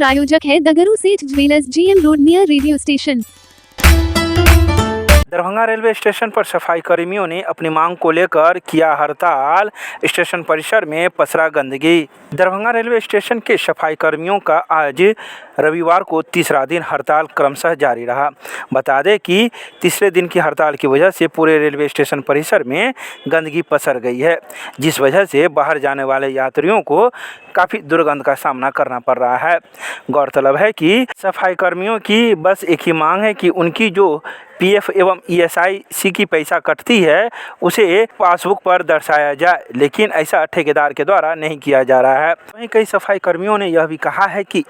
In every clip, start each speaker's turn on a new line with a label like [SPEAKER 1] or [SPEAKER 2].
[SPEAKER 1] प्रायोजक है दगरू सेठ jewellers, GM road near radio station.
[SPEAKER 2] Darbhanga railway station पर सफाई कर्मियों ने अपनी मांग को लेकर किया हड़ताल। स्टेशन परिसर में पसरा गंदगी। दरभंगा रेलवे स्टेशन के सफाई कर्मियों का आज रविवार को तीसरा दिन हड़ताल क्रमशः जारी रहा। बता दें कि तीसरे दिन की हड़ताल की वजह से पूरे रेलवे स्टेशन परिसर में गंदगी पसर गई है, जिस वजह से बाहर जाने वाले यात्रियों को काफ़ी दुर्गंध का सामना करना पड़ रहा है। गौरतलब है कि सफाई कर्मियों की बस एक ही मांग है कि उनकी जो PF एवं ESIC की पैसा कटती है उसे पासबुक पर दर्शाया जाए, लेकिन ऐसा ठेकेदार के द्वारा नहीं किया जा रहा है। वहीं कई सफाई कर्मियों ने यह भी कहा है कि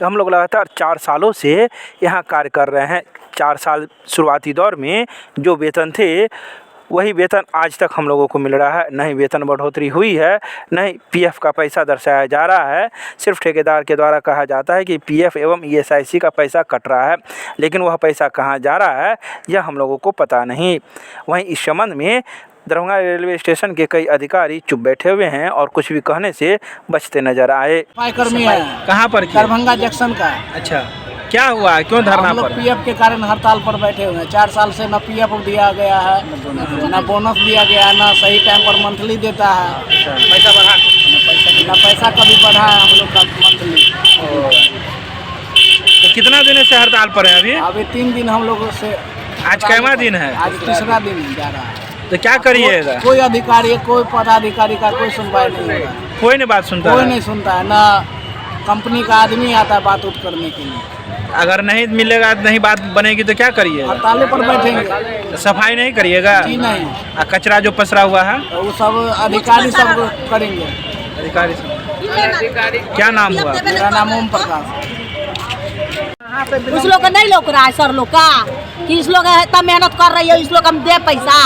[SPEAKER 2] हम लोग लगातार 4 सालों से यहाँ कार्य कर रहे हैं। 4 साल शुरुआती दौर में जो वेतन थे वही वेतन आज तक हम लोगों को मिल रहा है। न ही वेतन बढ़ोतरी हुई है, न ही PF का पैसा दर्शाया जा रहा है। सिर्फ ठेकेदार के द्वारा कहा जाता है कि PF एवं ESIC का पैसा कट रहा है, लेकिन वह पैसा कहाँ जा रहा है यह हम लोगों को पता नहीं। वहीं इस संबंध में दरभंगा रेलवे स्टेशन के कई अधिकारी चुप बैठे हुए हैं और कुछ भी कहने से बचते नजर आए।
[SPEAKER 3] सफाई कर्मी है।
[SPEAKER 2] कहाँ पर?
[SPEAKER 3] दरभंगा जंक्शन का।
[SPEAKER 2] अच्छा, क्या हुआ है? क्यों धरना पर?
[SPEAKER 3] PF के कारण हड़ताल पर बैठे हुए हैं। 4 साल से न PF दिया गया है, न बोनस दिया गया है, न सही टाइम पर मंथली देता है।
[SPEAKER 2] पैसा बढ़ा?
[SPEAKER 3] न पैसा कभी बढ़ा है हम लोग का मंथली।
[SPEAKER 2] तो कितना दिन से हड़ताल पर है? अभी
[SPEAKER 3] 3 दिन हम लोगों से।
[SPEAKER 2] आज कैवा दिन है?
[SPEAKER 3] आज तीसरा दिन जा रहा है।
[SPEAKER 2] तो क्या करिएगा?
[SPEAKER 3] कोई अधिकारी, कोई पदाधिकारी का कोई सुनवाई नहीं हो रहा है।
[SPEAKER 2] कोई नहीं बात सुनता?
[SPEAKER 3] कोई नहीं सुनता है। न कंपनी का आदमी आता है बात उठ करने के लिए।
[SPEAKER 2] अगर नहीं मिलेगा, नहीं बात बनेगी तो क्या करिएगा?
[SPEAKER 3] हड़ताल पर बैठेंगे।
[SPEAKER 2] सफाई नहीं करिएगा?
[SPEAKER 3] जी नहीं।
[SPEAKER 2] कचरा जो पसरा हुआ है
[SPEAKER 3] तो वो सब अधिकारी सब करेंगे।
[SPEAKER 2] अधिकारी सब? क्या नाम हुआ?
[SPEAKER 3] मेरा नाम ओम प्रकाश।
[SPEAKER 4] उस लोग का नहीं लौक रहा है सर लोग का कि इस लोग इतना मेहनत कर रही है, इस लोग हम दे पैसा।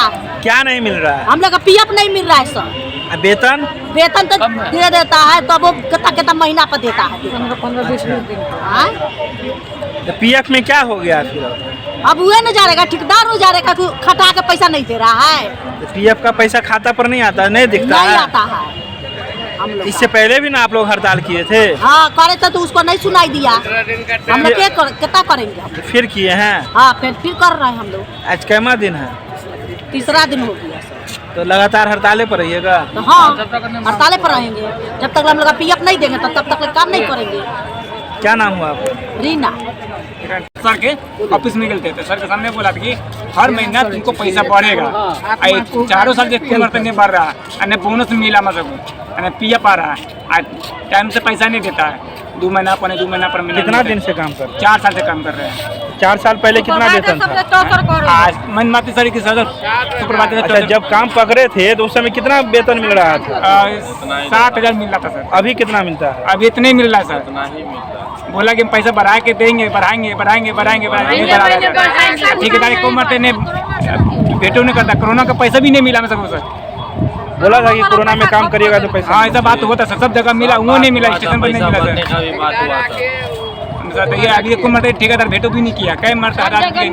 [SPEAKER 2] क्या नहीं मिल रहा है?
[SPEAKER 4] हम लोग का PF नहीं मिल रहा है सर।
[SPEAKER 2] वेतन?
[SPEAKER 4] वेतन तो दे देता है, तो वो कितना महीना पर देता है। 15-20 दिन।
[SPEAKER 2] तो PF में क्या हो गया फिर?
[SPEAKER 4] अब हुए न जा रहेगा, ठेकेदार हो जा रहेगा, खटा के पैसा नहीं दे रहा है।
[SPEAKER 2] तो PF का पैसा खाता पर नहीं आता, नहीं दिखता
[SPEAKER 4] नहीं
[SPEAKER 2] है?
[SPEAKER 4] आता है हम लोग।
[SPEAKER 2] इससे पहले भी ना आप लोग हड़ताल किए थे?
[SPEAKER 4] हाँ करे थे, तो उसको नहीं सुनाई दिया। हम लोग कितना करेंगे हम?
[SPEAKER 2] फिर किए हैं?
[SPEAKER 4] हाँ फिर कर रहे हैं हम लोग।
[SPEAKER 2] आज कैवा दिन है?
[SPEAKER 4] तीसरा दिन हो गया सर।
[SPEAKER 2] तो लगातार हड़ताले पर रहिएगा?
[SPEAKER 4] तो हाँ हड़ताले पर रहेंगे जब तक हम लोग का PF नहीं देंगे तब तक काम नहीं करेंगे।
[SPEAKER 2] क्या नाम हुआ आपका?
[SPEAKER 4] रीना।
[SPEAKER 5] सर के ऑफिस में गए थे, सर के सामने बोला था कि हर महीना तुमको पैसा बढ़ेगा। 4 साल से नहीं बढ़ रहा है, बोनस मिला मतलब PF आ रहा है, आज टाइम से पैसा नहीं देता है। 2 महीना पर 2 महीना पर महीना।
[SPEAKER 2] कितना दिन से काम कर?
[SPEAKER 5] 4 साल से काम कर रहे हैं।
[SPEAKER 2] 4 साल पहले कितना वेतन था?
[SPEAKER 5] आज मन माती सर की सुपरवाइजर।
[SPEAKER 2] अच्छा, जब काम पकड़े थे तो उस समय कितना वेतन मिल रहा था?
[SPEAKER 5] 7,000 मिल रहा था सर।
[SPEAKER 2] अभी कितना मिलता है?
[SPEAKER 5] अभी इतने मिल रहा है सर। बोला कि हम पैसा बढ़ा के देंगे, बढ़ाएंगे। ठेकेदारी को मरते ने भेटो नहीं करता। कोरोना का पैसा भी नहीं मिला मैं सर।
[SPEAKER 2] बोला था कि कोरोना में काम करिएगा तो पैसा?
[SPEAKER 5] हाँ ऐसा बात होता सर, सब जगह मिला, वो नहीं मिला, स्टेशन पर नहीं मिला सर। ये अभी कुमरते ठेकेदार भेटो भी नहीं किया, कई मरते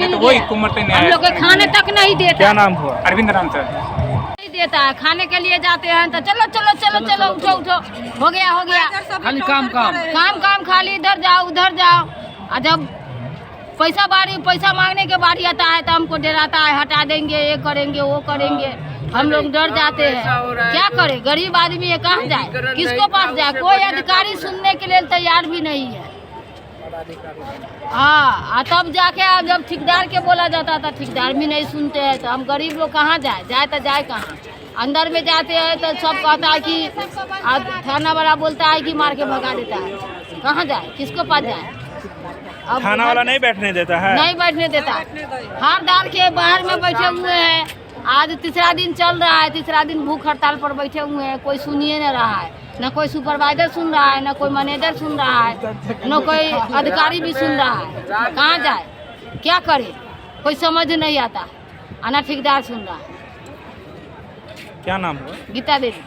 [SPEAKER 5] तो वही कुमरते नहीं आया।
[SPEAKER 4] हम लोग के खाने तक नहीं देता।
[SPEAKER 2] क्या नाम हुआ?
[SPEAKER 5] अरविंद राम सर।
[SPEAKER 4] नहीं देता है, खाने के लिए जाते हैं तो चलो उठो हो गया।
[SPEAKER 5] खाली काम
[SPEAKER 4] खाली इधर जाओ उधर जाओ। और जब पैसा मांगने के बारी आता है तो हमको डराता है, हटा देंगे, ये करेंगे वो करेंगे। हम लोग डर जाते हैं। क्या करे, गरीब आदमी है, कहाँ जाए, किसको पास जाए? कोई अधिकारी सुनने के लिए तैयार भी नहीं है। हाँ तब जाके जब ठेकेदार के बोला जाता था, ठेकेदार भी नहीं सुनते हैं, तो हम गरीब लोग कहाँ जाए तो जाए कहाँ? अंदर में जाते हैं तो सब कहता है कि थाना वाला बोलता है कि मार के भगा देता है। कहाँ जाए, किसको पास जाए? अब
[SPEAKER 2] थाना वाला नहीं बैठने देता है?
[SPEAKER 4] नहीं बैठने देता। हार डाल के बाहर में बैठे हुए हैं। आज तीसरा दिन चल रहा है, तीसरा दिन भूख हड़ताल पर बैठे हुए हैं। कोई सुनिए नहीं रहा है, न कोई सुपरवाइजर सुन रहा है, न कोई मैनेजर सुन रहा है, न कोई अधिकारी भी सुन रहा है। कहाँ जाए, क्या करे, कोई समझ नहीं आता। आना ठेकेदार सुन रहा है।
[SPEAKER 2] क्या नाम हुआ?
[SPEAKER 4] गीता देवी।